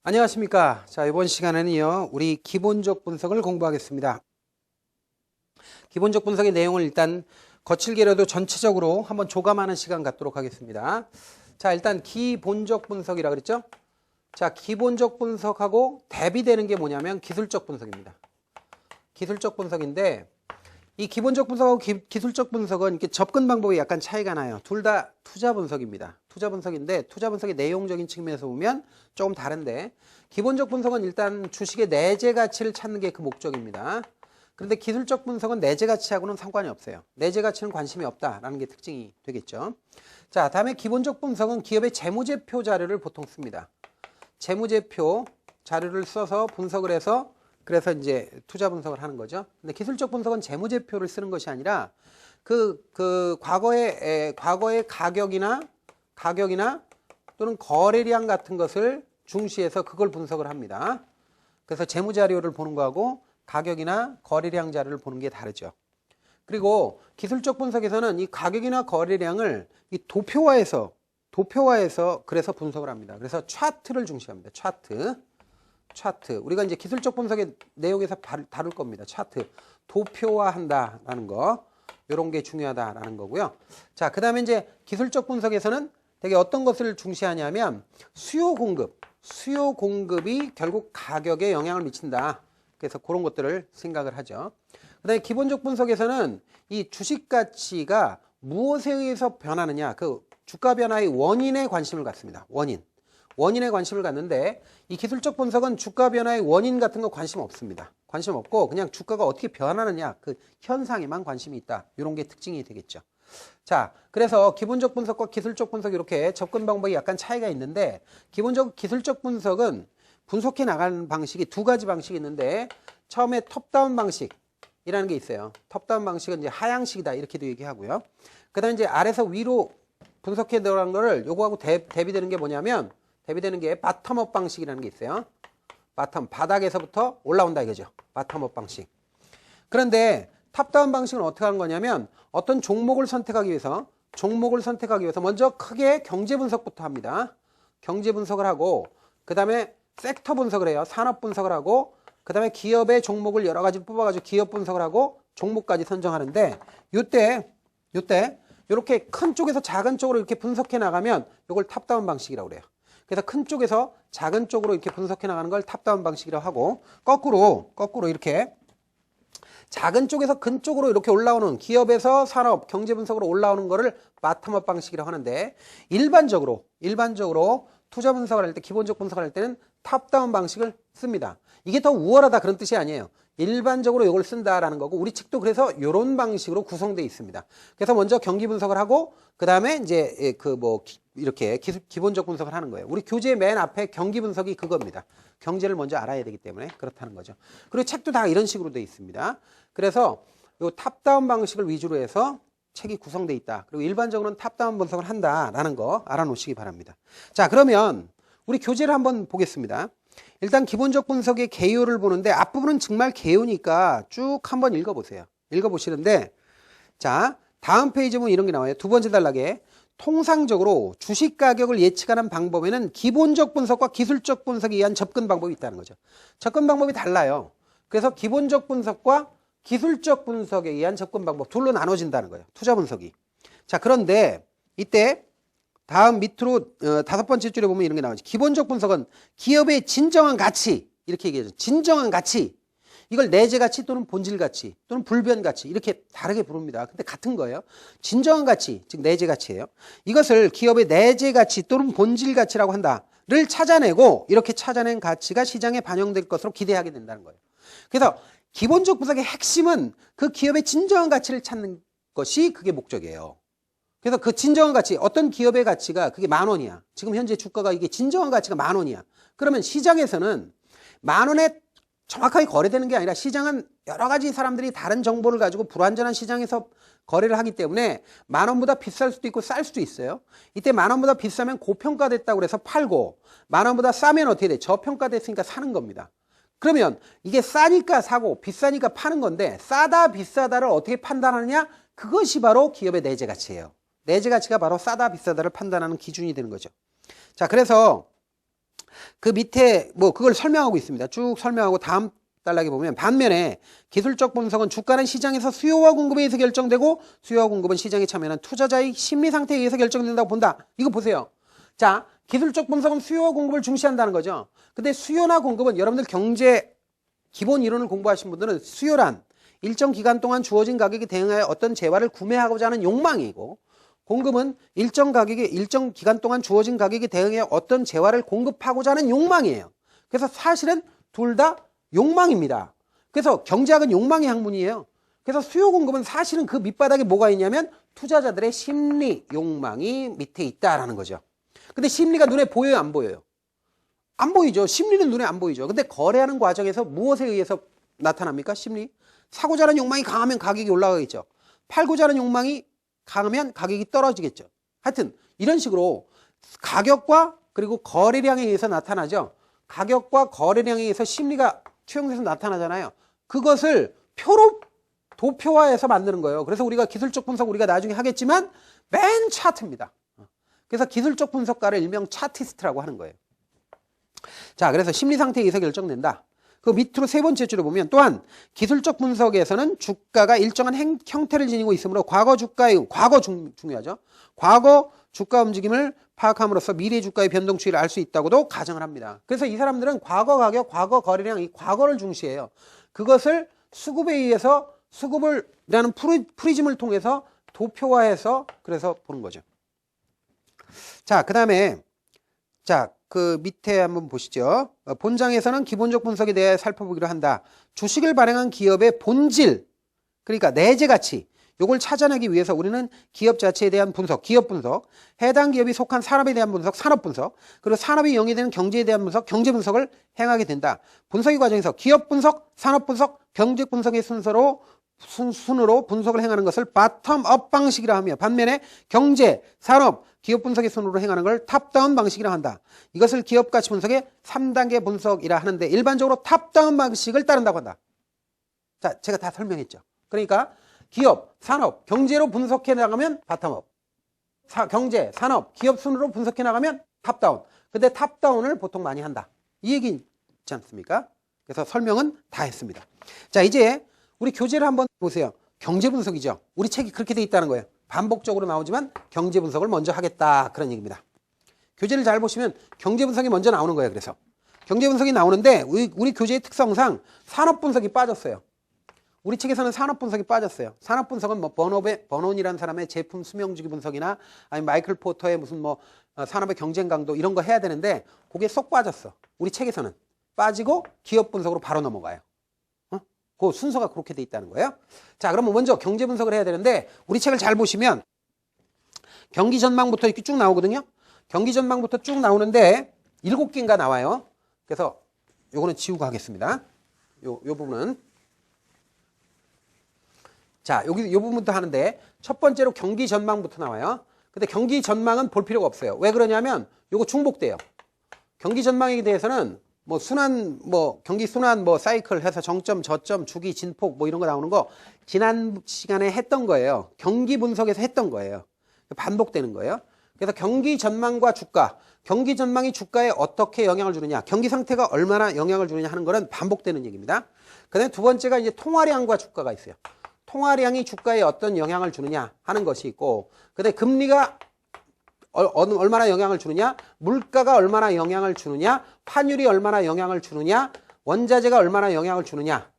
안녕하십니까. 자, 이번 시간에는요, 우리 기본적 분석을 공부하겠습니다. 기본적 분석의 내용을 일단 거칠게라도 전체적으로 한번 조감하는 시간 갖도록 하겠습니다. 자, 일단 기본적 분석이라 그랬죠? 자, 기본적 분석하고 대비되는 게 뭐냐면 기술적 분석입니다. 기술적 분석인데, 이 기본적 분석하고 기술적 분석은 이렇게 접근 방법이 약간 차이가 나요. 둘 다 투자 분석입니다. 투자 분석인데 투자 분석의 내용적인 측면에서 보면 조금 다른데, 기본적 분석은 일단 주식의 내재 가치를 찾는 게 그 목적입니다. 그런데 기술적 분석은 내재 가치하고는 상관이 없어요. 내재 가치는 관심이 없다라는 게 특징이 되겠죠. 자, 다음에 기본적 분석은 기업의 재무제표 자료를 보통 씁니다. 재무제표 자료를 써서 분석을 해서 그래서 이제 투자 분석을 하는 거죠. 근데 기술적 분석은 재무제표를 쓰는 것이 아니라 과거의 가격이나 또는 거래량 같은 것을 중시해서 그걸 분석을 합니다. 그래서 재무자료를 보는 거하고 가격이나 거래량 자료를 보는 게 다르죠. 그리고 기술적 분석에서는 이 가격이나 거래량을 이 도표화해서 그래서 분석을 합니다. 그래서 차트를 중시합니다. 차트. 우리가 이제 기술적 분석의 내용에서 다룰 겁니다. 차트. 도표화한다라는 거. 이런 게 중요하다라는 거고요. 자, 그 다음에 이제 기술적 분석에서는 되게 어떤 것을 중시하냐면 수요 공급이 결국 가격에 영향을 미친다. 그래서 그런 것들을 생각을 하죠. 그 다음에 기본적 분석에서는 이 주식 가치가 무엇에 의해서 변하느냐. 그 주가 변화의 원인에 관심을 갖습니다. 원인에 관심을 갖는데 이 기술적 분석은 주가 변화의 원인 같은 거 관심 없습니다. 관심 없고 그냥 주가가 어떻게 변하느냐 그 현상에만 관심이 있다. 이런 게 특징이 되겠죠. 자, 그래서 기본적 분석과 기술적 분석 이렇게 접근 방법이 약간 차이가 있는데 기본적 기술적 분석은 분석해 나가는 방식이 두 가지 방식이 있는데 처음에 톱다운 방식이라는 게 있어요. 톱다운 방식은 이제 하향식이다 이렇게도 얘기하고요. 그다음에 이제 아래서 위로 분석해 들어간 거를 요거하고 대비되는 게 뭐냐면 대비되는 게 바텀업 방식이라는 게 있어요. 바닥에서부터 올라온다 이거죠. 바텀업 방식. 그런데 탑다운 방식은 어떻게 하는 거냐면 어떤 종목을 선택하기 위해서 먼저 크게 경제 분석부터 합니다. 경제 분석을 하고 그 다음에 섹터 분석을 해요. 산업 분석을 하고 그 다음에 기업의 종목을 여러 가지 뽑아가지고 기업 분석을 하고 종목까지 선정하는데 요때 이렇게 큰 쪽에서 작은 쪽으로 이렇게 분석해 나가면 이걸 탑다운 방식이라고 그래요. 그래서 큰 쪽에서 작은 쪽으로 이렇게 분석해 나가는 걸 탑다운 방식이라고 하고 거꾸로 이렇게 작은 쪽에서 큰 쪽으로 이렇게 올라오는 기업에서 산업, 경제 분석으로 올라오는 거를 바텀업 방식이라고 하는데 일반적으로 투자 분석을 할 때 기본적 분석을 할 때는 탑다운 방식을 씁니다. 이게 더 우월하다 그런 뜻이 아니에요. 일반적으로 이걸 쓴다라는 거고 우리 책도 그래서 이런 방식으로 구성되어 있습니다. 그래서 먼저 경기 분석을 하고 그 다음에 이제 이렇게 기본적 분석을 하는 거예요. 우리 교재 맨 앞에 경기 분석이 그겁니다. 경제를 먼저 알아야 되기 때문에 그렇다는 거죠. 그리고 책도 다 이런 식으로 되어 있습니다. 그래서 이 탑다운 방식을 위주로 해서 책이 구성되어 있다. 그리고 일반적으로는 탑다운 분석을 한다라는 거 알아놓으시기 바랍니다. 자, 그러면 우리 교재를 한번 보겠습니다. 일단 기본적 분석의 개요를 보는데 앞부분은 정말 개요니까 쭉 한번 읽어보세요. 읽어보시는데 자, 다음 페이지 보면 이런 게 나와요. 두 번째 단락에 통상적으로 주식 가격을 예측하는 방법에는 기본적 분석과 기술적 분석에 의한 접근 방법이 있다는 거죠. 접근 방법이 달라요. 그래서 기본적 분석과 기술적 분석에 의한 접근 방법 둘로 나눠진다는 거예요. 투자 분석이. 자, 그런데 이때 다음 밑으로 다섯 번째 줄에 보면 이런 게 나오죠. 기본적 분석은 기업의 진정한 가치 이렇게 얘기하죠. 진정한 가치 이걸 내재 가치 또는 본질 가치 또는 불변 가치 이렇게 다르게 부릅니다. 근데 같은 거예요. 진정한 가치 즉 내재 가치예요. 이것을 기업의 내재 가치 또는 본질 가치라고 한다를 찾아내고 이렇게 찾아낸 가치가 시장에 반영될 것으로 기대하게 된다는 거예요. 그래서 기본적 분석의 핵심은 그 기업의 진정한 가치를 찾는 것이 그게 목적이에요. 그래서 그 진정한 가치, 어떤 기업의 가치가 그게 10,000원이야. 지금 현재 주가가 이게 진정한 가치가 10,000원이야. 그러면 시장에서는 10,000원에 정확하게 거래되는 게 아니라 시장은 여러 가지 사람들이 다른 정보를 가지고 불완전한 시장에서 거래를 하기 때문에 10,000원보다 비쌀 수도 있고 쌀 수도 있어요. 이때 10,000원보다 비싸면 고평가됐다고 해서 팔고 10,000원보다 싸면 어떻게 돼? 저평가됐으니까 사는 겁니다. 그러면 이게 싸니까 사고 비싸니까 파는 건데 싸다 비싸다를 어떻게 판단하느냐? 그것이 바로 기업의 내재 가치예요. 내재 가치가 바로 싸다 비싸다를 판단하는 기준이 되는 거죠. 자, 그래서 그 밑에 뭐 그걸 설명하고 있습니다. 쭉 설명하고 다음 단락에 보면 반면에 기술적 분석은 주가는 시장에서 수요와 공급에 의해서 결정되고 수요와 공급은 시장에 참여하는 투자자의 심리 상태에 의해서 결정된다고 본다. 이거 보세요. 자, 기술적 분석은 수요와 공급을 중시한다는 거죠. 근데 수요나 공급은 여러분들 경제 기본 이론을 공부하신 분들은 수요란 일정 기간 동안 주어진 가격에 대응하여 어떤 재화를 구매하고자 하는 욕망이고 공급은 일정 기간 동안 주어진 가격에 대응하여 어떤 재화를 공급하고자 하는 욕망이에요. 그래서 사실은 둘 다 욕망입니다. 그래서 경제학은 욕망의 학문이에요. 그래서 수요 공급은 사실은 그 밑바닥에 뭐가 있냐면 투자자들의 심리, 욕망이 밑에 있다라는 거죠. 근데 심리가 눈에 보여요, 안 보여요? 안 보이죠. 심리는 눈에 안 보이죠. 근데 거래하는 과정에서 무엇에 의해서 나타납니까? 심리? 사고자 하는 욕망이 강하면 가격이 올라가겠죠. 팔고자 하는 욕망이 강하면 가격이 떨어지겠죠. 하여튼 이런 식으로 가격과 그리고 거래량에 의해서 나타나죠. 가격과 거래량에 의해서 심리가 투영돼서 나타나잖아요. 그것을 표로 도표화해서 만드는 거예요. 그래서 우리가 기술적 분석 우리가 나중에 하겠지만 맨 차트입니다. 그래서 기술적 분석가를 일명 차티스트라고 하는 거예요. 자, 그래서 심리 상태에 의해서 결정된다. 그 밑으로 세 번째 줄을 보면 또한 기술적 분석에서는 주가가 일정한 형태를 지니고 있으므로 과거 중요하죠. 과거 주가 움직임을 파악함으로써 미래 주가의 변동 추이를 알 수 있다고도 가정을 합니다. 그래서 이 사람들은 과거 가격, 과거 거래량 이 과거를 중시해요. 그것을 수급에 의해서 수급이라는 프리즘을 통해서 도표화해서 그래서 보는 거죠. 자, 그다음에 자, 그 밑에 한번 보시죠. 본장에서는 기본적 분석에 대해 살펴보기로 한다. 주식을 발행한 기업의 본질, 그러니까 내재 가치, 요걸 찾아내기 위해서 우리는 기업 자체에 대한 분석, 기업 분석, 해당 기업이 속한 산업에 대한 분석, 산업 분석, 그리고 산업이 영위되는 경제에 대한 분석, 경제 분석을 행하게 된다. 분석의 과정에서 기업 분석, 산업 분석, 경제 분석의 순으로 분석을 행하는 것을 바텀업 방식이라 하며 반면에 경제, 산업, 기업 분석의 순으로 행하는 걸 탑다운 방식이라 한다. 이것을 기업 가치 분석의 3단계 분석이라 하는데 일반적으로 탑다운 방식을 따른다고 한다. 자, 제가 다 설명했죠. 그러니까 기업, 산업, 경제로 분석해 나가면 바텀업, 경제, 산업, 기업 순으로 분석해 나가면 탑다운. 근데 탑다운을 보통 많이 한다. 이 얘기 있지 않습니까? 그래서 설명은 다 했습니다. 자, 이제 우리 교재를 한번 보세요. 경제 분석이죠. 우리 책이 그렇게 돼 있다는 거예요. 반복적으로 나오지만 경제 분석을 먼저 하겠다 그런 얘기입니다. 교재를 잘 보시면 경제 분석이 먼저 나오는 거예요. 그래서 경제 분석이 나오는데 우리 교재의 특성상 산업 분석이 빠졌어요. 우리 책에서는 산업 분석이 빠졌어요. 산업 분석은 뭐 버논이라는 사람의 제품 수명주기 분석이나 아니면 마이클 포터의 무슨 뭐 산업의 경쟁 강도 이런 거 해야 되는데 그게 쏙 빠졌어. 우리 책에서는 빠지고 기업 분석으로 바로 넘어가요. 그 순서가 그렇게 돼 있다는 거예요. 자, 그러면 먼저 경제 분석을 해야 되는데 우리 책을 잘 보시면 경기 전망부터 이렇게 쭉 나오거든요. 경기 전망부터 쭉 나오는데 7개인가 나와요. 그래서 요거는 지우고 하겠습니다. 요 부분은 자, 요 부분부터 하는데 첫 번째로 경기 전망부터 나와요. 근데 경기 전망은 볼 필요가 없어요. 왜 그러냐면 요거 중복돼요. 경기 전망에 대해서는 뭐 경기 순환 사이클 해서 정점, 저점, 주기, 진폭 이런 거 나오는 거 지난 시간에 했던 거예요. 경기 분석에서 했던 거예요. 반복되는 거예요. 그래서 경기 전망과 주가, 경기 전망이 주가에 어떻게 영향을 주느냐, 경기 상태가 얼마나 영향을 주느냐 하는 거는 반복되는 얘기입니다. 그다음에 두 번째가 이제 통화량과 주가가 있어요. 통화량이 주가에 어떤 영향을 주느냐 하는 것이 있고, 그다음에 금리가 얼마나 영향을 주느냐, 물가가 얼마나 영향을 주느냐, 환율이 얼마나 영향을 주느냐, 원자재가 얼마나 영향을 주느냐,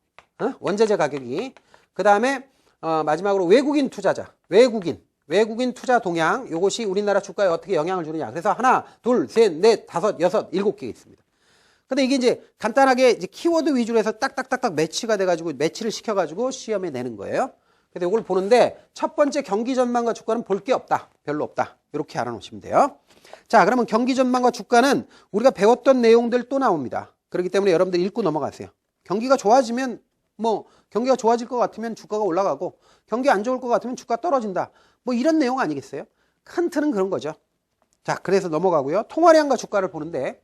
원자재 가격이. 그 다음에 마지막으로 외국인 투자자, 외국인 투자 동향, 이것이 우리나라 주가에 어떻게 영향을 주느냐. 그래서 하나, 둘, 셋, 넷, 다섯, 여섯, 7개 있습니다. 근데 이게 이제 간단하게 이제 키워드 위주로 해서 딱딱딱딱 매치를 시켜가지고 시험에 내는 거예요. 근데 이걸 보는데 첫 번째 경기 전망과 주가는 볼 게 없다. 별로 없다. 이렇게 알아놓으시면 돼요. 자, 그러면 경기 전망과 주가는 우리가 배웠던 내용들 또 나옵니다. 그렇기 때문에 여러분들 읽고 넘어가세요. 경기가 좋아지면 경기가 좋아질 것 같으면 주가가 올라가고 경기 안 좋을 것 같으면 주가 떨어진다. 이런 내용 아니겠어요? 큰 틀은 그런 거죠. 자, 그래서 넘어가고요. 통화량과 주가를 보는데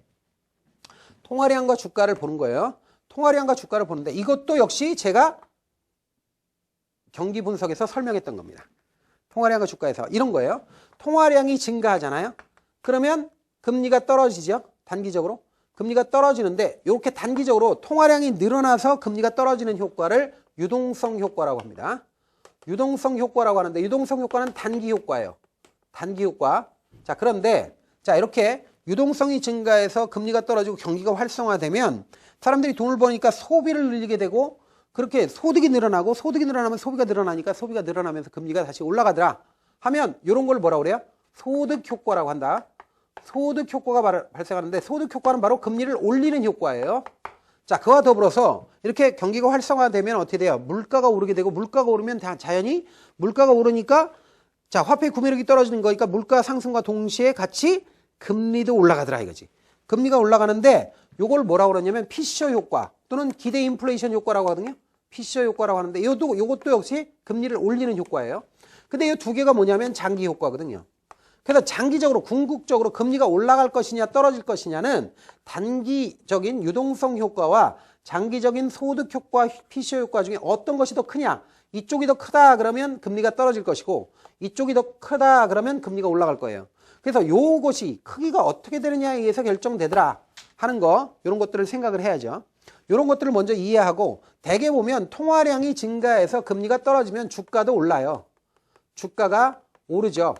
통화량과 주가를 보는 거예요. 통화량과 주가를 보는데 이것도 역시 제가 경기 분석에서 설명했던 겁니다. 통화량과 주가에서 이런 거예요. 통화량이 증가하잖아요. 그러면 금리가 떨어지죠. 단기적으로. 금리가 떨어지는데 이렇게 단기적으로 통화량이 늘어나서 금리가 떨어지는 효과를 유동성 효과라고 합니다. 유동성 효과라고 하는데 유동성 효과는 단기 효과예요. 단기 효과. 자, 그런데 자, 이렇게 유동성이 증가해서 금리가 떨어지고 경기가 활성화되면 사람들이 돈을 버니까 소비를 늘리게 되고 그렇게 소득이 늘어나고 소득이 늘어나면 소비가 늘어나니까 소비가 늘어나면서 금리가 다시 올라가더라 하면 이런 걸 뭐라고 그래요? 소득 효과라고 한다. 소득 효과가 발생하는데 소득 효과는 바로 금리를 올리는 효과예요. 자, 그와 더불어서 이렇게 경기가 활성화되면 어떻게 돼요? 물가가 오르게 되고 물가가 오르면 자연히 물가가 오르니까 자, 화폐 구매력이 떨어지는 거니까 물가 상승과 동시에 같이 금리도 올라가더라 이거지. 금리가 올라가는데 요걸 뭐라고 그러냐면 피셔 효과 또는 기대 인플레이션 효과라고 하거든요. 피셔 효과라고 하는데 요것도 역시 금리를 올리는 효과예요. 근데 이 두 개가 뭐냐면 장기 효과거든요. 그래서 장기적으로 궁극적으로 금리가 올라갈 것이냐 떨어질 것이냐는 단기적인 유동성 효과와 장기적인 소득 효과, 피셔 효과 중에 어떤 것이 더 크냐. 이쪽이 더 크다 그러면 금리가 떨어질 것이고 이쪽이 더 크다 그러면 금리가 올라갈 거예요. 그래서 요것이 크기가 어떻게 되느냐에 의해서 결정되더라 하는 거 이런 것들을 생각을 해야죠. 이런 것들을 먼저 이해하고 대개 보면 통화량이 증가해서 금리가 떨어지면 주가도 올라요. 주가가 오르죠.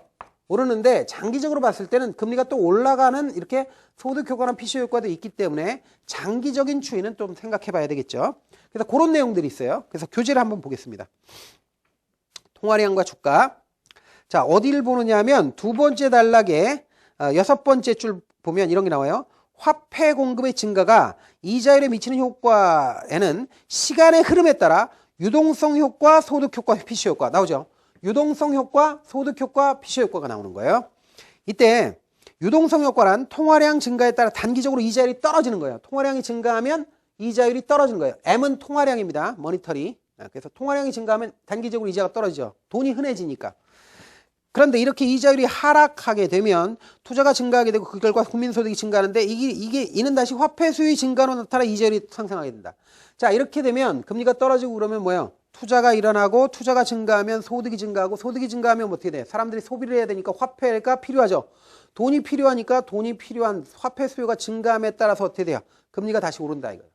오르는데 장기적으로 봤을 때는 금리가 또 올라가는 이렇게 소득 효과나 피셔 효과도 있기 때문에 장기적인 추이는 좀 생각해 봐야 되겠죠. 그래서 그런 내용들이 있어요. 그래서 교재를 한번 보겠습니다. 통화량과 주가. 자, 어디를 보느냐 하면 두 번째 단락에 여섯 번째 줄 보면 이런 게 나와요. 화폐 공급의 증가가 이자율에 미치는 효과에는 시간의 흐름에 따라 유동성 효과, 소득 효과, 피셔 효과 나오죠. 유동성 효과, 소득 효과, 피셔 효과가 나오는 거예요. 이때 유동성 효과란 통화량 증가에 따라 단기적으로 이자율이 떨어지는 거예요. 통화량이 증가하면 이자율이 떨어지는 거예요. M은 통화량입니다. 머니터리. 그래서 통화량이 증가하면 단기적으로 이자가 떨어지죠. 돈이 흔해지니까. 그런데 이렇게 이자율이 하락하게 되면 투자가 증가하게 되고 그 결과 국민소득이 증가하는데 이는 다시 화폐 수요 증가로 나타나 이자율이 상승하게 된다. 자, 이렇게 되면 금리가 떨어지고 그러면 뭐예요? 투자가 일어나고 투자가 증가하면 소득이 증가하고 소득이 증가하면 어떻게 돼? 사람들이 소비를 해야 되니까 화폐가 필요하죠. 돈이 필요하니까 돈이 필요한 화폐 수요가 증가함에 따라서 어떻게 돼요? 금리가 다시 오른다 이거예요.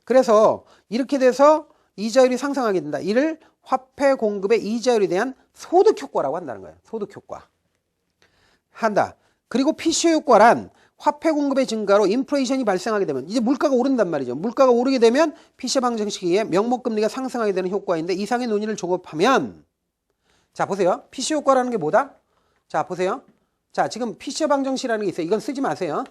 그래서 이렇게 돼서 이자율이 상승하게 된다. 이를 화폐 공급의 이자율에 대한 소득 효과라고 한다는 거예요. 소득 효과. 한다. 그리고 피셔 효과란 화폐 공급의 증가로 인플레이션이 발생하게 되면 이제 물가가 오른단 말이죠. 물가가 오르게 되면 피셔 방정 시기에 명목금리가 상승하게 되는 효과인데 이상의 논의를 종합하면 자, 보세요. 피셔 효과라는 게 뭐다? 자, 보세요. 자, 지금 피셔 방정식이라는 게 있어요. 이건 쓰지 마세요.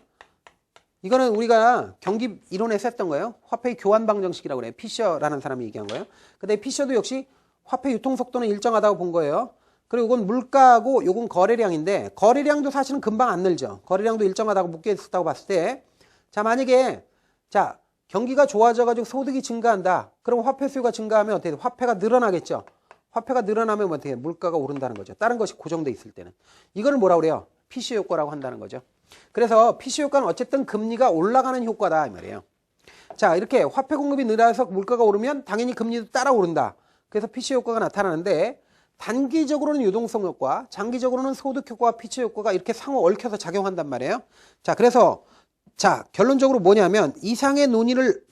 이거는 우리가 경기 이론에서 했던 거예요. 화폐 교환 방정식이라고 그래요. 피셔라는 사람이 얘기한 거예요. 근데 피셔도 역시 화폐 유통 속도는 일정하다고 본 거예요. 그리고 이건 물가하고 이건 거래량인데 거래량도 사실은 금방 안 늘죠. 거래량도 일정하다고 묶여 있었다고 봤을 때 자, 만약에 자, 경기가 좋아져 가지고 소득이 증가한다. 그럼 화폐 수요가 증가하면 어떻게 돼? 화폐가 늘어나겠죠. 화폐가 늘어나면 어떻게 돼? 물가가 오른다는 거죠. 다른 것이 고정돼 있을 때는. 이거를 뭐라고 그래요? 피셔 효과라고 한다는 거죠. 그래서 피셔 효과는 어쨌든 금리가 올라가는 효과다 이 말이에요. 자, 이렇게 화폐 공급이 늘어서 물가가 오르면 당연히 금리도 따라 오른다. 그래서 피셔 효과가 나타나는데 단기적으로는 유동성 효과, 장기적으로는 소득 효과와 피셔 효과가 이렇게 상호 얽혀서 작용한단 말이에요. 자, 그래서 자, 결론적으로 뭐냐면 이상의 논의를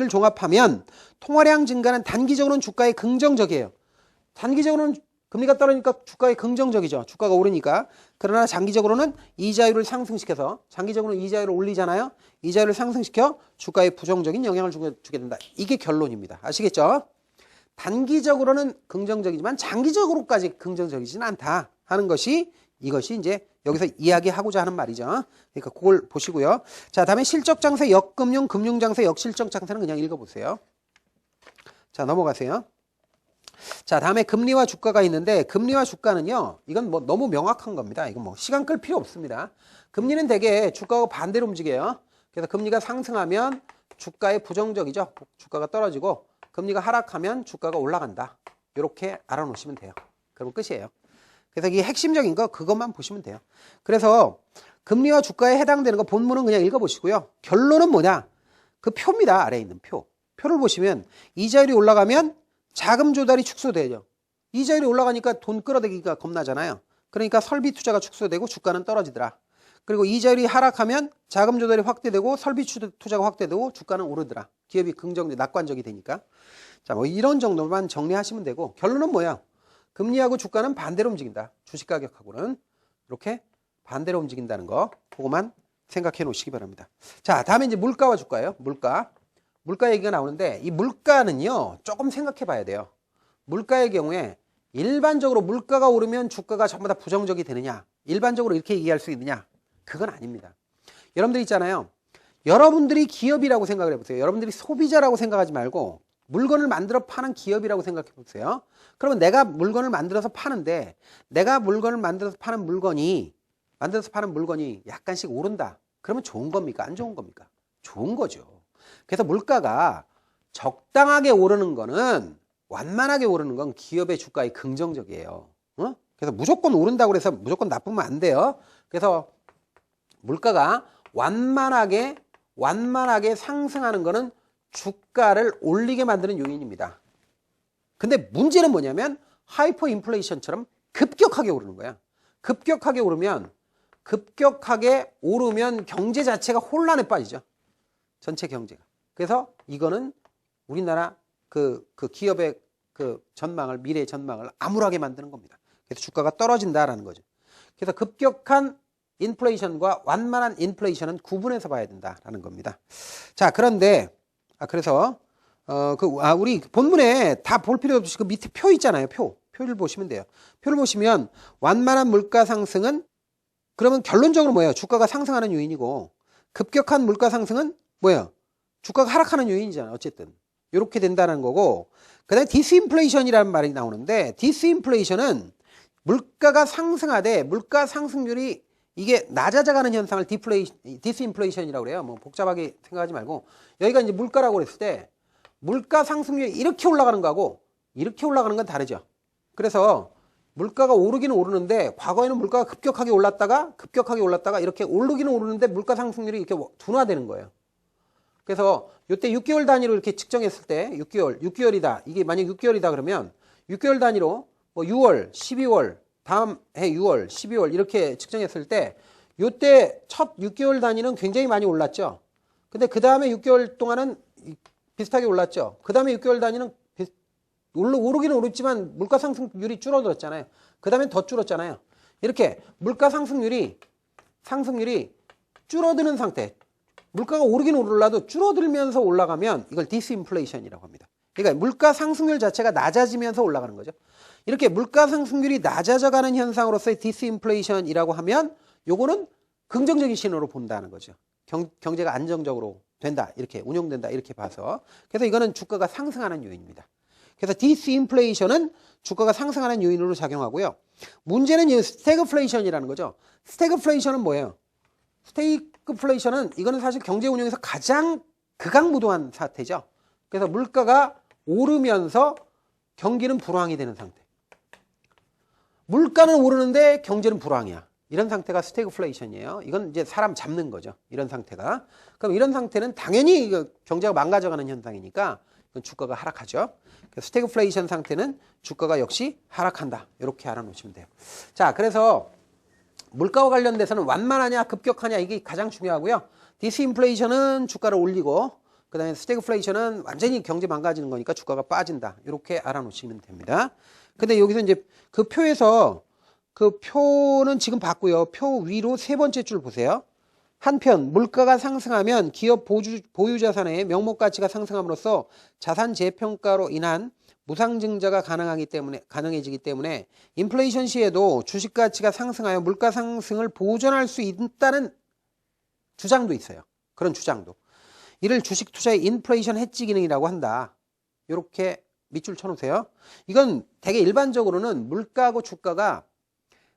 종합하면 통화량 증가는 단기적으로는 주가에 긍정적이에요. 단기적으로는 금리가 떨어지니까 주가에 긍정적이죠. 주가가 오르니까. 그러나 장기적으로는 이자율을 상승시켜서 장기적으로는 이자율을 올리잖아요. 이자율을 상승시켜 주가에 부정적인 영향을 주게 된다. 이게 결론입니다. 아시겠죠? 단기적으로는 긍정적이지만 장기적으로까지 긍정적이지는 않다 하는 것이 이것이 이제 여기서 이야기하고자 하는 말이죠. 그러니까 그걸 보시고요. 자, 다음에 실적장세, 역금융, 금융장세, 역실적장세는 그냥 읽어보세요. 자, 넘어가세요. 자, 다음에 금리와 주가가 있는데 금리와 주가는요. 이건 뭐 너무 명확한 겁니다. 이건 뭐 시간 끌 필요 없습니다. 금리는 대개 주가하고 반대로 움직여요. 그래서 금리가 상승하면 주가에 부정적이죠. 주가가 떨어지고 금리가 하락하면 주가가 올라간다. 이렇게 알아놓으시면 돼요. 그럼 끝이에요. 그래서 이게 핵심적인 거 그것만 보시면 돼요. 그래서 금리와 주가에 해당되는 거 본문은 그냥 읽어보시고요. 결론은 뭐냐? 그 표입니다. 아래에 있는 표. 표를 보시면 이자율이 올라가면 자금 조달이 축소되죠. 이자율이 올라가니까 돈 끌어대기가 겁나잖아요. 그러니까 설비 투자가 축소되고 주가는 떨어지더라. 그리고 이자율이 하락하면 자금 조달이 확대되고 설비 투자가 확대되고 주가는 오르더라. 기업이 긍정적, 낙관적이 되니까. 자, 뭐 이런 정도만 정리하시면 되고 결론은 뭐야? 금리하고 주가는 반대로 움직인다. 주식 가격하고는 이렇게 반대로 움직인다는 거 그거만 생각해 놓으시기 바랍니다. 자, 다음에 이제 물가와 주가예요. 물가 얘기가 나오는데 이 물가는요 조금 생각해 봐야 돼요. 물가의 경우에 일반적으로 물가가 오르면 주가가 전부 다 부정적이 되느냐, 일반적으로 이렇게 얘기할 수 있느냐, 그건 아닙니다. 여러분들 있잖아요, 여러분들이 기업이라고 생각을 해보세요. 여러분들이 소비자라고 생각하지 말고 물건을 만들어 파는 기업이라고 생각해 보세요. 그러면 내가 물건을 만들어서 파는데 내가 물건을 만들어서 파는 물건이 약간씩 오른다. 그러면 좋은 겁니까? 안 좋은 겁니까? 좋은 거죠. 그래서 물가가 적당하게 오르는 거는, 완만하게 오르는 건 기업의 주가에 긍정적이에요. 그래서 무조건 오른다고 해서 무조건 나쁘면 안 돼요. 그래서 물가가 완만하게 상승하는 거는 주가를 올리게 만드는 요인입니다. 근데 문제는 뭐냐면 하이퍼 인플레이션처럼 급격하게 오르는 거야. 급격하게 오르면 경제 자체가 혼란에 빠지죠. 전체 경제가. 그래서 이거는 우리나라 그 기업의 그 전망을, 미래 전망을 암울하게 만드는 겁니다. 그래서 주가가 떨어진다라는 거죠. 그래서 급격한 인플레이션과 완만한 인플레이션은 구분해서 봐야 된다라는 겁니다. 자, 그런데 그래서 우리 본문에 다 볼 필요 없이 그 밑에 표 있잖아요. 표를 보시면 돼요. 표를 보시면 완만한 물가 상승은, 그러면 결론적으로 뭐예요? 주가가 상승하는 요인이고, 급격한 물가 상승은 뭐예요? 주가가 하락하는 요인이잖아요. 어쨌든 이렇게 된다는 거고, 그 다음에 디스인플레이션이라는 말이 나오는데, 디스인플레이션은 물가가 상승하되 물가 상승률이 이게 낮아져가는 현상을 디스인플레이션이라고 그래요. 뭐 복잡하게 생각하지 말고, 여기가 이제 물가라고 그랬을 때 물가 상승률이 이렇게 올라가는 거하고 이렇게 올라가는 건 다르죠. 그래서 물가가 오르기는 오르는데, 과거에는 물가가 급격하게 올랐다가 이렇게 오르기는 오르는데 물가 상승률이 이렇게 둔화되는 거예요. 그래서 이때 6개월 단위로 이렇게 측정했을 때 6개월이다. 이게 만약 6개월이다 그러면 6개월 단위로 뭐 6월, 12월, 다음 해 6월, 12월 이렇게 측정했을 때 이때 첫 6개월 단위는 굉장히 많이 올랐죠. 근데 그 다음에 6개월 동안은 비슷하게 올랐죠. 그 다음에 6개월 단위는 오르기는 오르지만 물가 상승률이 줄어들었잖아요. 그 다음에 더 줄었잖아요. 이렇게 물가 상승률이 줄어드는 상태, 물가가 오르긴 오르라도 줄어들면서 올라가면 이걸 디스인플레이션이라고 합니다. 그러니까 물가 상승률 자체가 낮아지면서 올라가는 거죠. 이렇게 물가 상승률이 낮아져가는 현상으로서의 디스인플레이션이라고 하면 요거는 긍정적인 신호로 본다는 거죠. 경제가 안정적으로 된다, 이렇게 운용된다, 이렇게 봐서. 그래서 이거는 주가가 상승하는 요인입니다. 그래서 디스인플레이션은 주가가 상승하는 요인으로 작용하고요. 문제는 이 스태그플레이션이라는 거죠. 스태그플레이션은 뭐예요? 스태그플레이션은 이거는 사실 경제 운용에서 가장 극악무도한 사태죠. 그래서 물가가 오르면서 경기는 불황이 되는 상태. 물가는 오르는데 경제는 불황이야. 이런 상태가 스태그플레이션이에요. 이건 이제 사람 잡는 거죠. 이런 상태가. 그럼 이런 상태는 당연히 경제가 망가져가는 현상이니까 이건 주가가 하락하죠. 스태그플레이션 상태는 주가가 역시 하락한다. 이렇게 알아놓으시면 돼요. 자, 그래서 물가와 관련돼서는 완만하냐 급격하냐 이게 가장 중요하고요. 디스인플레이션은 주가를 올리고, 그 다음에 스태그플레이션은 완전히 경제 망가지는 거니까 주가가 빠진다. 이렇게 알아놓으시면 됩니다. 근데 여기서 이제 그 표에서, 그 표는 지금 봤고요. 표 위로 세 번째 줄 보세요. 한편 물가가 상승하면 기업 보유 자산의 명목 가치가 상승함으로써 자산 재평가로 인한 무상증자가 가능해지기 때문에 인플레이션 시에도 주식 가치가 상승하여 물가 상승을 보전할 수 있다는 주장도 있어요. 그런 주장도. 이를 주식 투자의 인플레이션 해지 기능이라고 한다. 이렇게 밑줄 쳐놓으세요. 이건 되게 일반적으로는 물가하고 주가가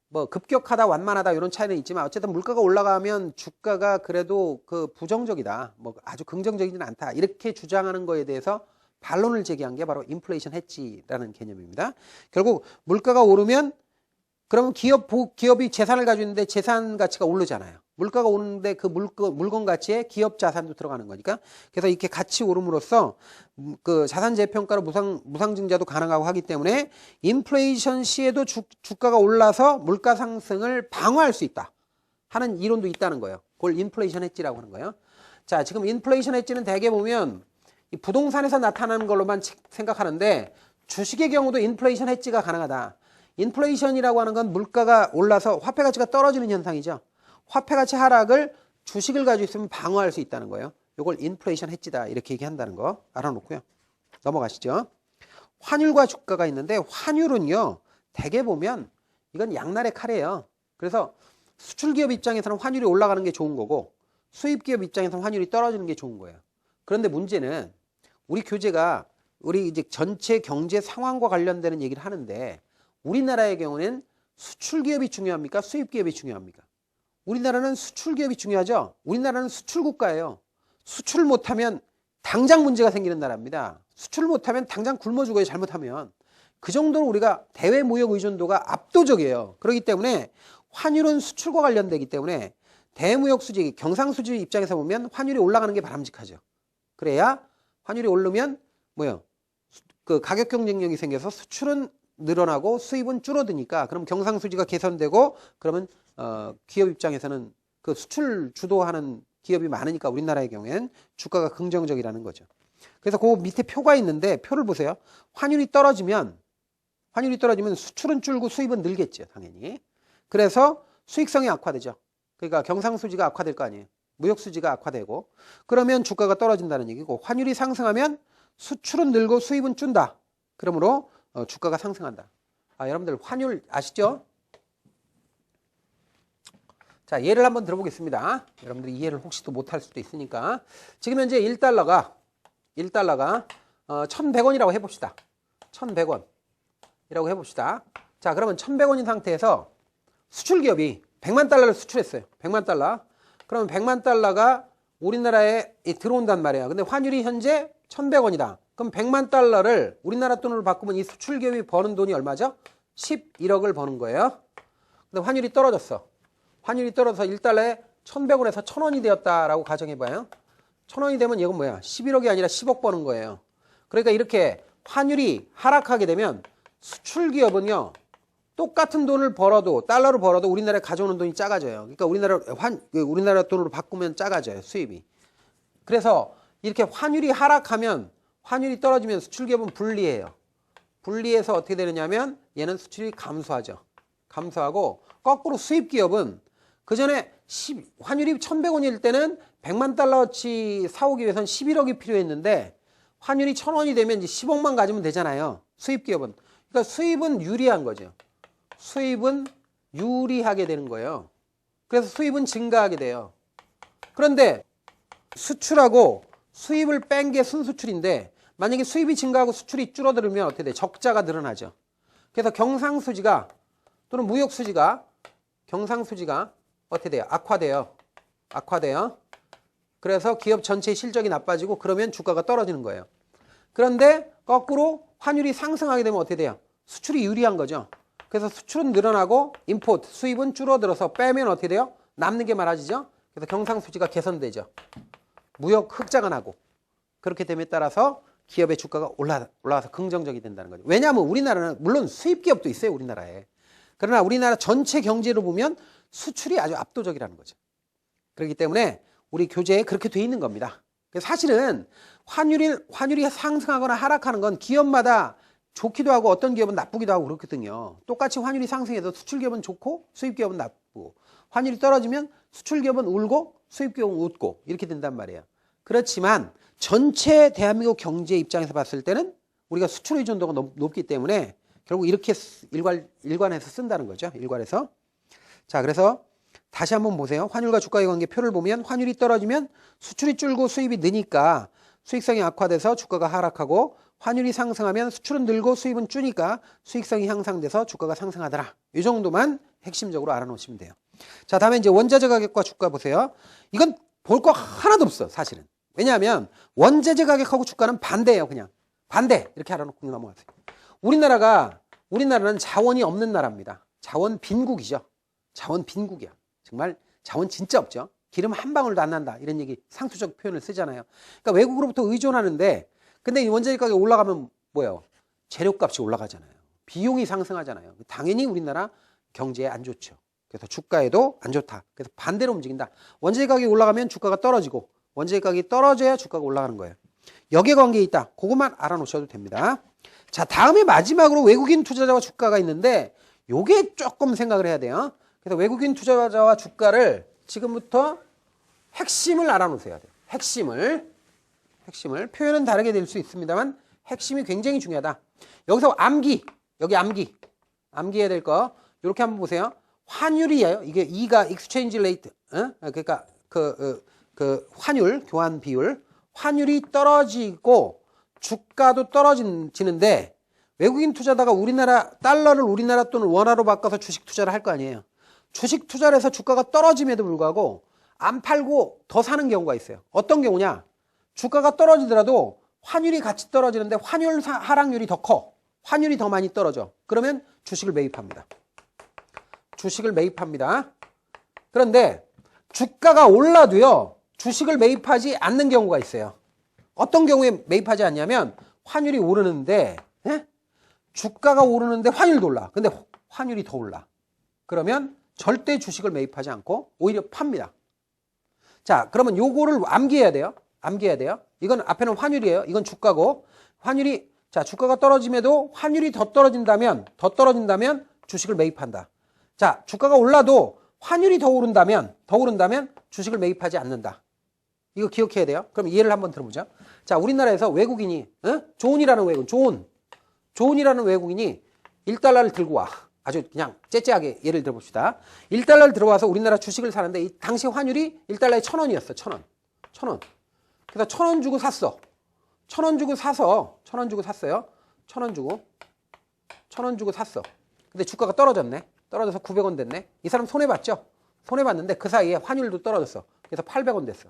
뭐 급격하다, 완만하다 이런 차이는 있지만 어쨌든 물가가 올라가면 주가가 그래도 그 부정적이다, 뭐 아주 긍정적이지는 않다, 이렇게 주장하는 거에 대해서 반론을 제기한 게 바로 인플레이션 해지라는 개념입니다. 결국 물가가 오르면 그러면 기업이 재산을 가지고 있는데 재산 가치가 오르잖아요. 물가가 오르는데 그 물건 가치에 기업 자산도 들어가는 거니까. 그래서 이렇게 같이 오름으로써 그 자산 재평가로 무상증자도 가능하고 하기 때문에 인플레이션 시에도 주가가 올라서 물가 상승을 방어할 수 있다. 하는 이론도 있다는 거예요. 그걸 인플레이션 헤지라고 하는 거예요. 자, 지금 인플레이션 헤지는 대개 보면 이 부동산에서 나타나는 걸로만 생각하는데 주식의 경우도 인플레이션 헤지가 가능하다. 인플레이션이라고 하는 건 물가가 올라서 화폐 가치가 떨어지는 현상이죠. 화폐 가치 하락을 주식을 가지고 있으면 방어할 수 있다는 거예요. 이걸 인플레이션 헤지다 이렇게 얘기한다는 거 알아놓고요. 넘어가시죠. 환율과 주가가 있는데 환율은요. 대개 보면 이건 양날의 칼이에요. 그래서 수출기업 입장에서는 환율이 올라가는 게 좋은 거고 수입기업 입장에서는 환율이 떨어지는 게 좋은 거예요. 그런데 문제는 우리 교재가 우리 이제 전체 경제 상황과 관련되는 얘기를 하는데 우리나라의 경우는 수출기업이 중요합니까? 수입기업이 중요합니까? 우리나라는 수출기업이 중요하죠. 우리나라는 수출국가예요. 수출을 못하면 당장 문제가 생기는 나라입니다. 수출을 못하면 당장 굶어 죽어요. 잘못하면. 그 정도로 우리가 대외 무역 의존도가 압도적이에요. 그렇기 때문에 환율은 수출과 관련되기 때문에 대무역 수지, 경상수지 입장에서 보면 환율이 올라가는 게 바람직하죠. 그래야 환율이 오르면 뭐요? 그 가격 경쟁력이 생겨서 수출은 늘어나고 수입은 줄어드니까 그럼 경상수지가 개선되고 그러면 기업 입장에서는 그 수출 주도하는 기업이 많으니까 우리나라의 경우엔 주가가 긍정적이라는 거죠. 그래서 그 밑에 표가 있는데 표를 보세요. 환율이 떨어지면 수출은 줄고 수입은 늘겠죠. 당연히. 그래서 수익성이 악화되죠. 그러니까 경상수지가 악화될 거 아니에요. 무역수지가 악화되고 그러면 주가가 떨어진다는 얘기고 환율이 상승하면 수출은 늘고 수입은 준다. 그러므로 주가가 상승한다. 여러분들 환율 아시죠? 자, 예를 한번 들어보겠습니다. 여러분들이 이해를 혹시 또 못할 수도 있으니까. 지금 현재 1달러가 1,100원이라고 해봅시다. 1,100원이라고 해봅시다. 자, 그러면 1,100원인 상태에서 수출기업이 100만 달러를 수출했어요. 100만 달러. 그러면 100만 달러가 우리나라에 들어온단 말이에요. 근데 환율이 현재 1,100원이다. 그럼 100만 달러를 우리나라 돈으로 바꾸면 이 수출기업이 버는 돈이 얼마죠? 11억을 버는 거예요. 근데 환율이 떨어졌어. 환율이 떨어져서 1달러에 1,100원에서 1,000원이 되었다라고 가정해봐요. 1,000원이 되면 이건 뭐야? 11억이 아니라 10억 버는 거예요. 그러니까 이렇게 환율이 하락하게 되면 수출기업은요. 똑같은 돈을 벌어도 달러로 벌어도 우리나라에 가져오는 돈이 작아져요. 그러니까 우리나라 돈으로 바꾸면 작아져요. 수입이. 그래서 이렇게 환율이 하락하면 환율이 떨어지면 수출기업은 불리해요. 불리해서 어떻게 되느냐면 얘는 수출이 감소하죠. 감소하고 거꾸로 수입기업은 그 전에 환율이 1,100원일 때는 100만 달러어치 사오기 위해서는 11억이 필요했는데 환율이 1,000원이 되면 이제 10억만 가지면 되잖아요. 수입기업은. 그러니까 수입은 유리한 거죠. 수입은 유리하게 되는 거예요. 그래서 수입은 증가하게 돼요. 그런데 수출하고 수입을 뺀 게 순수출인데 만약에 수입이 증가하고 수출이 줄어들면 어떻게 돼? 적자가 늘어나죠. 그래서 경상수지가 또는 무역수지가 경상수지가 어떻게 돼요? 악화돼요. 그래서 기업 전체의 실적이 나빠지고 그러면 주가가 떨어지는 거예요. 그런데 거꾸로 환율이 상승하게 되면 어떻게 돼요? 수출이 유리한 거죠. 그래서 수출은 늘어나고 임포트, 수입은 줄어들어서 빼면 어떻게 돼요? 남는 게 많아지죠. 그래서 경상수지가 개선되죠. 무역 흑자가 나고 그렇게 됨에 따라서 기업의 주가가 올라가서 긍정적이 된다는 거죠. 왜냐하면 우리나라는 물론 수입기업도 있어요. 우리나라에. 그러나 우리나라 전체 경제로 보면 수출이 아주 압도적이라는 거죠. 그렇기 때문에 우리 교재에 그렇게 돼 있는 겁니다. 사실은 환율이 상승하거나 하락하는 건 기업마다 좋기도 하고 어떤 기업은 나쁘기도 하고 그렇거든요. 똑같이 환율이 상승해도 수출기업은 좋고 수입기업은 나쁘고 환율이 떨어지면 수출기업은 울고 수입기업은 웃고 이렇게 된단 말이에요. 그렇지만 전체 대한민국 경제 입장에서 봤을 때는 우리가 수출 의존도가 높기 때문에 결국 이렇게 일관해서 쓴다는 거죠. 일관해서. 자, 그래서 다시 한번 보세요. 환율과 주가의 관계 표를 보면 환율이 떨어지면 수출이 줄고 수입이 느니까 수익성이 악화돼서 주가가 하락하고 환율이 상승하면 수출은 늘고 수입은 주니까 수익성이 향상돼서 주가가 상승하더라. 이 정도만 핵심적으로 알아놓으시면 돼요. 자, 다음에 이제 원자재 가격과 주가 보세요. 이건 볼 거 하나도 없어, 사실은. 왜냐하면 원자재 가격하고 주가는 반대예요, 그냥. 반대. 이렇게 알아놓고 넘어가세요. 우리나라는 자원이 없는 나라입니다. 자원 빈국이죠. 자원 빈국이야. 정말 자원 진짜 없죠. 기름 한 방울도 안 난다. 이런 얘기 상투적 표현을 쓰잖아요. 그러니까 외국으로부터 의존하는데 근데 이 원자재 가격이 올라가면 뭐예요? 재료값이 올라가잖아요. 비용이 상승하잖아요. 당연히 우리나라 경제에 안 좋죠. 그래서 주가에도 안 좋다. 그래서 반대로 움직인다. 원자재 가격이 올라가면 주가가 떨어지고 원자재 가격이 떨어져야 주가가 올라가는 거예요. 역의 있다. 그것만 알아놓으셔도 됩니다. 자, 다음에 마지막으로 외국인 투자자와 주가가 있는데 요게 조금 생각을 해야 돼요. 그래서 외국인 투자자와 주가를 지금부터 핵심을 알아놓으셔야 돼요. 핵심을 표현은 다르게 될 수 있습니다만 핵심이 굉장히 중요하다. 여기서 여기 암기해야 될 거 이렇게 한번 보세요. 환율이에요. 이게 E가 exchange rate, 그러니까 그 환율, 교환 비율, 환율이 떨어지고 주가도 떨어지는데 외국인 투자자가 우리나라 달러를 우리나라 돈을 원화로 바꿔서 주식 투자를 할 거 아니에요. 주식 투자를 해서 주가가 떨어짐에도 불구하고 안 팔고 더 사는 경우가 있어요. 어떤 경우냐? 주가가 떨어지더라도 환율이 같이 떨어지는데 환율 하락률이 더 커. 환율이 더 많이 떨어져. 그러면 주식을 매입합니다. 그런데 주가가 올라도요. 주식을 매입하지 않는 경우가 있어요. 어떤 경우에 매입하지 않냐면 환율이 오르는데 주가가 오르는데 환율도 올라. 근데 환율이 더 올라. 그러면 절대 주식을 매입하지 않고 오히려 팝니다. 자, 그러면 요거를 암기해야 돼요. 이건 앞에는 환율이에요. 이건 주가고 환율이 주가가 떨어짐에도 환율이 더 떨어진다면 주식을 매입한다. 자, 주가가 올라도 환율이 더 오른다면 주식을 매입하지 않는다. 이거 기억해야 돼요. 그럼 예를 한번 들어보죠. 자, 우리나라에서 외국인이 존이라는 외국인이 1달러를 들고 와. 아주 그냥 째째하게 예를 들어봅시다. 1달러를 들어와서 우리나라 주식을 사는데 이 당시 환율이 1달러에 1,000원이었어. 1,000원. 그래서 1,000원 주고 샀어. 1,000원 주고 샀어요. 1,000원 주고 샀어. 근데 주가가 떨어졌네. 떨어져서 900원 됐네. 이 사람 손해봤죠? 손해봤는데 그 사이에 환율도 떨어졌어. 그래서 800원 됐어.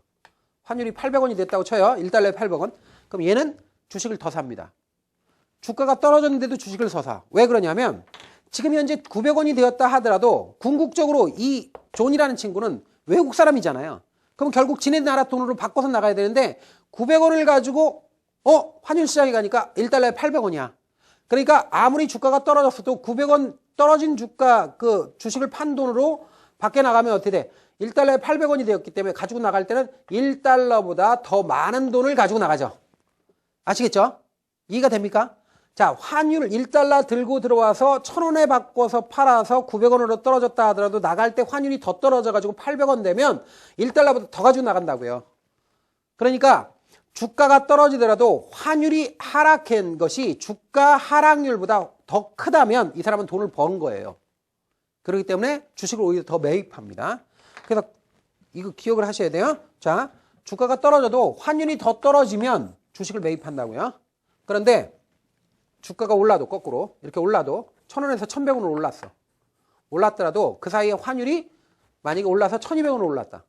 환율이 800원이 됐다고 쳐요. 1달러에 800원. 그럼 얘는 주식을 더 삽니다. 주가가 떨어졌는데도 주식을 더 사. 왜 그러냐면 지금 현재 900원이 되었다 하더라도 궁극적으로 이 존이라는 친구는 외국 사람이잖아요. 그럼 결국 지네 나라 돈으로 바꿔서 나가야 되는데 900원을 가지고 환율 시장에 가니까 1달러에 800원이야. 그러니까 아무리 주가가 떨어졌어도 900원 떨어진 주가 그 주식을 판 돈으로 밖에 나가면 어떻게 돼? 1달러에 800원이 되었기 때문에 가지고 나갈 때는 1달러보다 더 많은 돈을 가지고 나가죠. 아시겠죠? 이해가 됩니까? 자, 환율 1달러 들고 들어와서 1,000원에 바꿔서 팔아서 900원으로 떨어졌다 하더라도 나갈 때 환율이 더 떨어져가지고 800원 되면 1달러보다 더 가지고 나간다고요. 그러니까 주가가 떨어지더라도 환율이 하락한 것이 주가 하락률보다 더 크다면 이 사람은 돈을 버는 거예요. 그렇기 때문에 주식을 오히려 더 매입합니다. 그래서 이거 기억을 하셔야 돼요. 자, 주가가 떨어져도 환율이 더 떨어지면 주식을 매입한다고요. 그런데 주가가 올라도 거꾸로 이렇게 올라도 1,000원에서 1,100원으로 올랐어. 올랐더라도 그 사이에 환율이 만약에 올라서 1,200원으로 올랐다.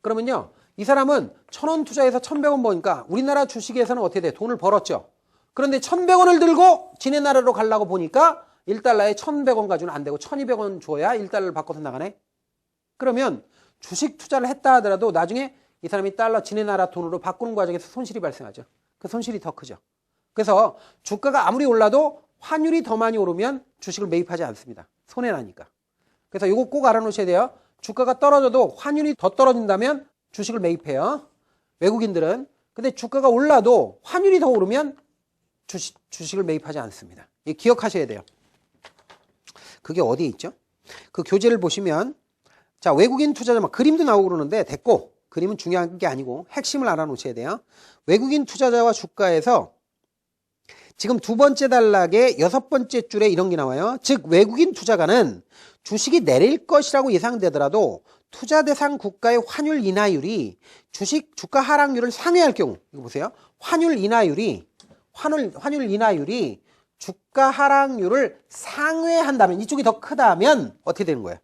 그러면요. 이 사람은 1,000원 투자해서 1,100원 버니까 우리나라 주식에서는 어떻게 돼? 돈을 벌었죠. 그런데 1,100원을 들고 지네 나라로 가려고 보니까 1달러에 1,100원 가지고는 안 되고 1,200원 줘야 1달러를 바꿔서 나가네. 그러면 주식 투자를 했다 하더라도 나중에 이 사람이 달러 지네 나라 돈으로 바꾸는 과정에서 손실이 발생하죠. 그 손실이 더 크죠. 그래서 주가가 아무리 올라도 환율이 더 많이 오르면 주식을 매입하지 않습니다. 손해나니까. 그래서 이거 꼭 알아놓으셔야 돼요. 주가가 떨어져도 환율이 더 떨어진다면 주식을 매입해요. 외국인들은. 근데 주가가 올라도 환율이 더 오르면 주식을 매입하지 않습니다. 이거 기억하셔야 돼요. 그게 어디에 있죠? 그 교재를 보시면 자, 외국인 투자자 막 그림도 나오고 그러는데 됐고 그림은 중요한 게 아니고 핵심을 알아놓으셔야 돼요. 외국인 투자자와 주가에서 지금 두 번째 단락의 6번째 줄에 이런 게 나와요. 즉 외국인 투자가는 주식이 내릴 것이라고 예상되더라도 투자 대상 국가의 환율 인하율이 주가 하락률을 상회할 경우 이거 보세요. 환율 인하율이 주가 하락률을 상회한다면 이쪽이 더 크다면 어떻게 되는 거예요?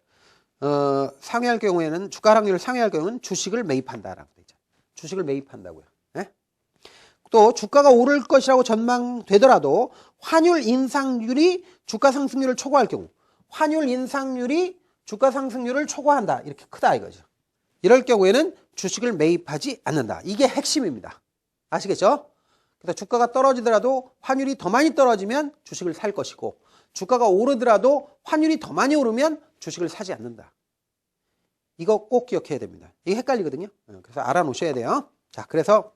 상회할 경우에는 주가 하락률을 상회할 경우는 주식을 매입한다라고 되죠. 주식을 매입한다고요. 네? 또 주가가 오를 것이라고 전망되더라도 환율 인상률이 주가 상승률을 초과할 경우 환율 인상률이 주가 상승률을 초과한다. 이렇게 크다 이거죠. 이럴 경우에는 주식을 매입하지 않는다. 이게 핵심입니다. 아시겠죠? 그래서 주가가 떨어지더라도 환율이 더 많이 떨어지면 주식을 살 것이고 주가가 오르더라도 환율이 더 많이 오르면 주식을 사지 않는다. 이거 꼭 기억해야 됩니다. 이게 헷갈리거든요. 그래서 알아놓으셔야 돼요. 자, 그래서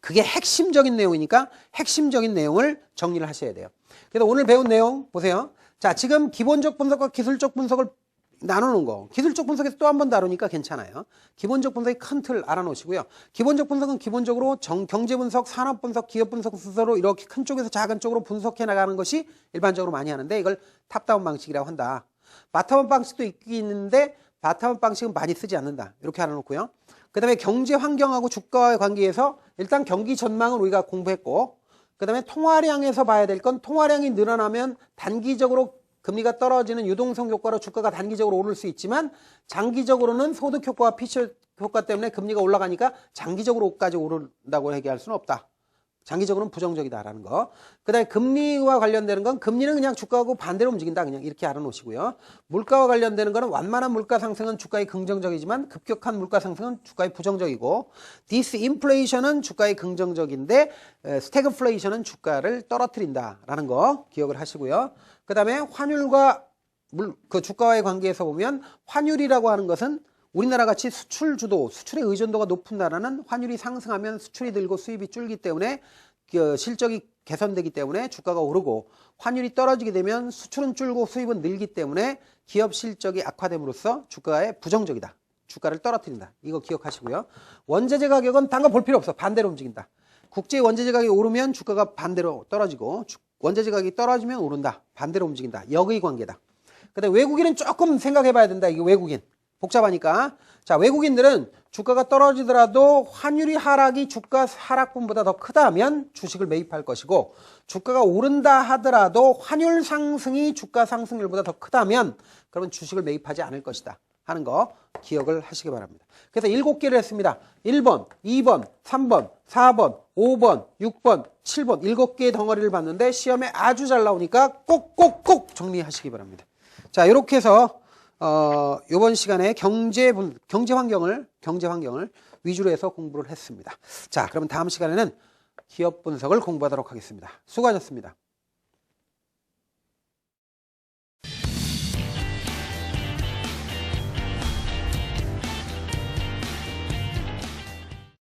그게 핵심적인 내용이니까 핵심적인 내용을 정리를 하셔야 돼요. 그래서 오늘 배운 내용 보세요. 자, 지금 기본적 분석과 기술적 분석을 나누는 거. 기술적 분석에서 또 한 번 다루니까 괜찮아요. 기본적 분석의 큰 틀 알아놓으시고요. 기본적 분석은 기본적으로 경제 분석, 산업 분석, 기업 분석 순서로 이렇게 큰 쪽에서 작은 쪽으로 분석해 나가는 것이 일반적으로 많이 하는데 이걸 탑다운 방식이라고 한다. 바텀업 방식도 있긴 있는데 바텀업 방식은 많이 쓰지 않는다. 이렇게 알아놓고요. 그 다음에 경제 환경하고 주가와의 관계에서 일단 경기 전망은 우리가 공부했고, 그 다음에 통화량에서 봐야 될 건 통화량이 늘어나면 단기적으로 금리가 떨어지는 유동성 효과로 주가가 단기적으로 오를 수 있지만 장기적으로는 소득 효과와 피처 효과 때문에 금리가 올라가니까 장기적으로까지 오른다고 얘기할 수는 없다. 장기적으로는 부정적이다라는 거. 그 다음에 금리와 관련되는 건 금리는 그냥 주가하고 반대로 움직인다. 그냥 이렇게 알아놓으시고요. 물가와 관련되는 거는 완만한 물가 상승은 주가에 긍정적이지만 급격한 물가 상승은 주가에 부정적이고, 디스인플레이션은 주가에 긍정적인데 스태그플레이션은 주가를 떨어뜨린다라는 거 기억을 하시고요. 그 다음에 환율과 그 주가와의 관계에서 보면 환율이라고 하는 것은 우리나라 같이 수출 주도, 수출의 의존도가 높은 나라는 환율이 상승하면 수출이 늘고 수입이 줄기 때문에 그 실적이 개선되기 때문에 주가가 오르고, 환율이 떨어지게 되면 수출은 줄고 수입은 늘기 때문에 기업 실적이 악화됨으로써 주가에 부정적이다. 주가를 떨어뜨린다. 이거 기억하시고요. 원자재 가격은 딴 거 볼 필요 없어. 반대로 움직인다. 국제 원자재 가격이 오르면 주가가 반대로 떨어지고, 원자재 가격이 떨어지면 오른다. 반대로 움직인다. 역의 관계다. 그다음에 외국인은 조금 생각해 봐야 된다. 이게 외국인. 복잡하니까. 자, 외국인들은 주가가 떨어지더라도 환율이 하락이 주가 하락분보다 더 크다면 주식을 매입할 것이고, 주가가 오른다 하더라도 환율 상승이 주가 상승률보다 더 크다면 그러면 주식을 매입하지 않을 것이다 하는 거 기억을 하시기 바랍니다. 그래서 7개를 했습니다. 1번, 2번, 3번, 4번, 5번, 6번, 7번 7개의 덩어리를 봤는데 시험에 아주 잘 나오니까 꼭 정리하시기 바랍니다. 자, 이렇게 해서 이번 시간에 경제 환경을 위주로 해서 공부를 했습니다. 자, 그러면 다음 시간에는 기업 분석을 공부하도록 하겠습니다. 수고하셨습니다.